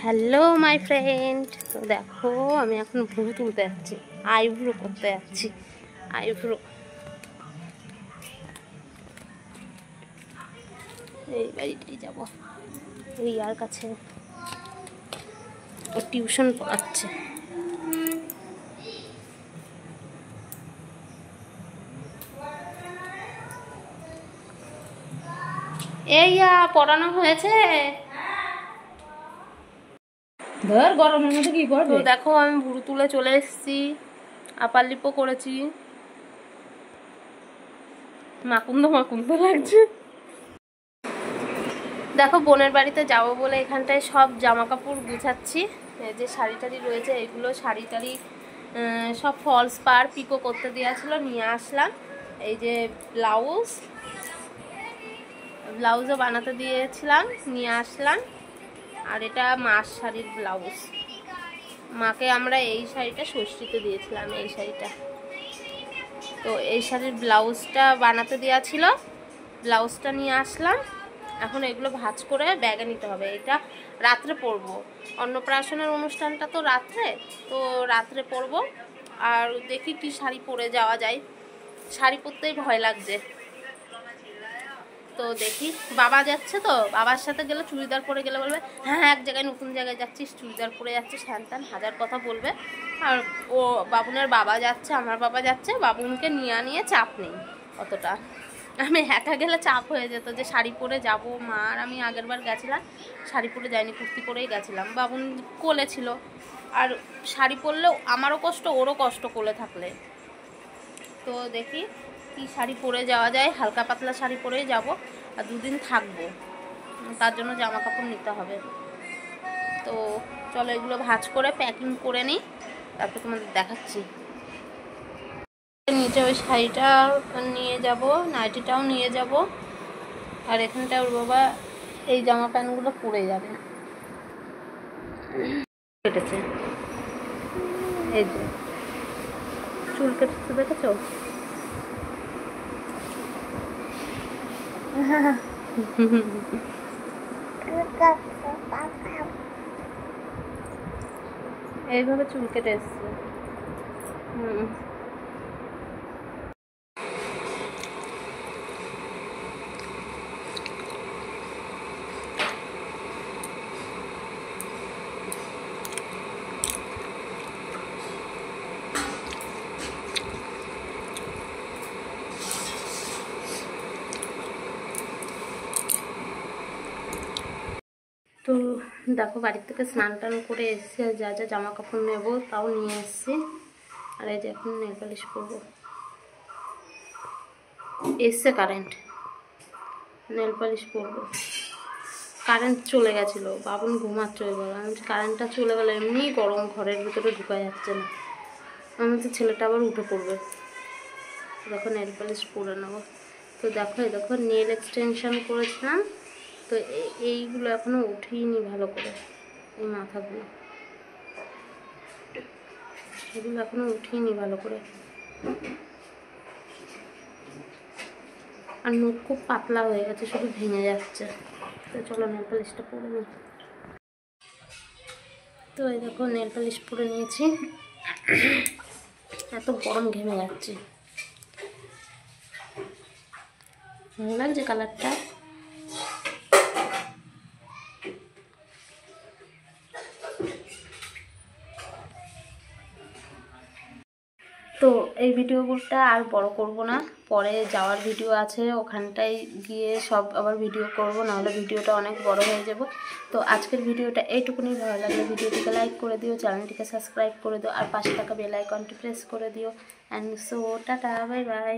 Hello my friend, তো দেখো আমি এখন ভ্রু তুলতে যাচ্ছি, আইব্রো করতে যাচ্ছি। আইব্রো এই বাড়িটাই যাবো, রিয়ার কাছে, ও টিউশন পড়াচ্ছে। এই পড়ানো হয়েছে, ধর গরমের মধ্যে কি করবে। তো দেখো আমি ভুরু তুলে চলে এসেছি, আপার লিপও করেছি। মাকুন্দ মাকুন্দ লাগছে। দেখো বোনের বাড়িতে যাব বলে এখানটায় সব জামা কাপড় গুছাচ্ছি। যে শাড়ি টাড়ি রয়েছে এগুলো শাড়ি টাড়ি সব ফলস পার পিকো করতে দেওয়া ছিল, নিয়ে আসলাম। এই যে ব্লাউজও বানাতে দিয়েছিলাম, নিয়ে আসলাম। আর এটা মার শাড়ির ব্লাউজ, মাকে আমরা এই শাড়িটা ষষ্ঠীতে দিয়েছিলাম, এই শাড়িটা। তো এই শাড়ির ব্লাউজটা বানাতে দেওয়া ছিল, ব্লাউজটা নিয়ে আসলাম। এখন এগুলো ভাঁজ করে ব্যাগে নিতে হবে। এটা রাত্রে পরবো, অন্নপ্রাশনের অনুষ্ঠানটা তো রাত্রে, তো রাত্রে পরবো। আর দেখি কি শাড়ি পরে যাওয়া যায়, শাড়ি পরতেই ভয় লাগছে। তো দেখি, বাবা যাচ্ছে, তো বাবার সাথে গেলে চুড়িদার পরে গেলে বলবে হ্যাঁ এক জায়গায় নতুন জায়গায় যাচ্ছিস চুড়িদার পরে যাচ্ছিস, হ্যান ত্যান হাজার কথা বলবে। আর ও বাবুনের বাবা যাচ্ছে, আমার বাবা যাচ্ছে, বাবুনকে নিয়ে চাপ নেই অতটা। আমি একা গেলে চাপ হয়ে যেত যে শাড়ি পরে যাব। মা আর আমি আগের বার গেছিলাম, শাড়ি পরে যাইনি, কুর্তি পরেই গেছিলাম। বাবুন কোলে ছিল, আর শাড়ি পরলেও আমারও কষ্ট ওরও কষ্ট কোলে থাকলে। তো দেখি কি শাড়ি পরে যাওয়া যায়, হালকা পাতলা শাড়ি পরেই যাব। আর দুদিন থাকবো, তার জন্য জামা কাপড় নিতে হবে। তো চলো এগুলো ভাঁজ করে প্যাকিং করে নিই, তারপর তোমাদের দেখাচ্ছি। নিচে ওই শাড়িটা নিয়ে যাব, নাইটিটাও নিয়ে যাব। আর এখানটা ওর বাবা এই জামা প্যান্টগুলো পরে যাবে। কেটেছে, এই যে চুল কেটেছে, দেখেছো? এইভাবে চুল কেটে এসছে। তো দেখো বাড়ির থেকে স্নান টান করে এসেছি, যা যা জামা কাপড় নেবো তাও নিয়ে এসেছি। আর এই যে এখন নেল পালিশ করবো। এসছে কারেন্ট, নেল পালিশ করবো। কারেন্ট চলে গেছিলো, বাবুন ঘুমাচ্ছে ওই বলে। আমি কারেন্টটা চলে গেলে এমনি গরম, ঘরের ভিতরে ঢুকা যাচ্ছে না। আমি তো ছেলেটা আবার উঠে পড়বে। দেখো নেল পালিশ করে নেবো। তো দেখো এই দেখো নেল এক্সটেনশন করেছিলাম, তো এইগুলো এখনো উঠেইনি ভালো করে। এই মাথাগুলো এগুলো এখনো উঠেইনি ভালো করে। আর নখ খুব পাতলা হয়ে গেছে, শুধু ভেঙে যাচ্ছে। তো চলো নেল পালিশটা পরে নিই। তো এই দেখো নেল পালিশ পরে নিয়েছি, এত গরম ঘেমে যাচ্ছে। ভালো লাগছে কালারটা। তো এই ভিডিওগুলোটা আর বড় করব না, পরে যাওয়ার ভিডিও আছে, ওখানটায় গিয়ে সব আবার ভিডিও করব, নাহলে ভিডিওটা অনেক বড় হয়ে যাব। তো আজকের ভিডিওটা এইটুকুনি। ভালো লাগলে ভিডিওটিকে লাইক করে দিও, চ্যানেলটিকে সাবস্ক্রাইব করে দিও, আর পাশে থাকা বেল আইকনটি প্রেস করে দিও। And so tata, bye bye.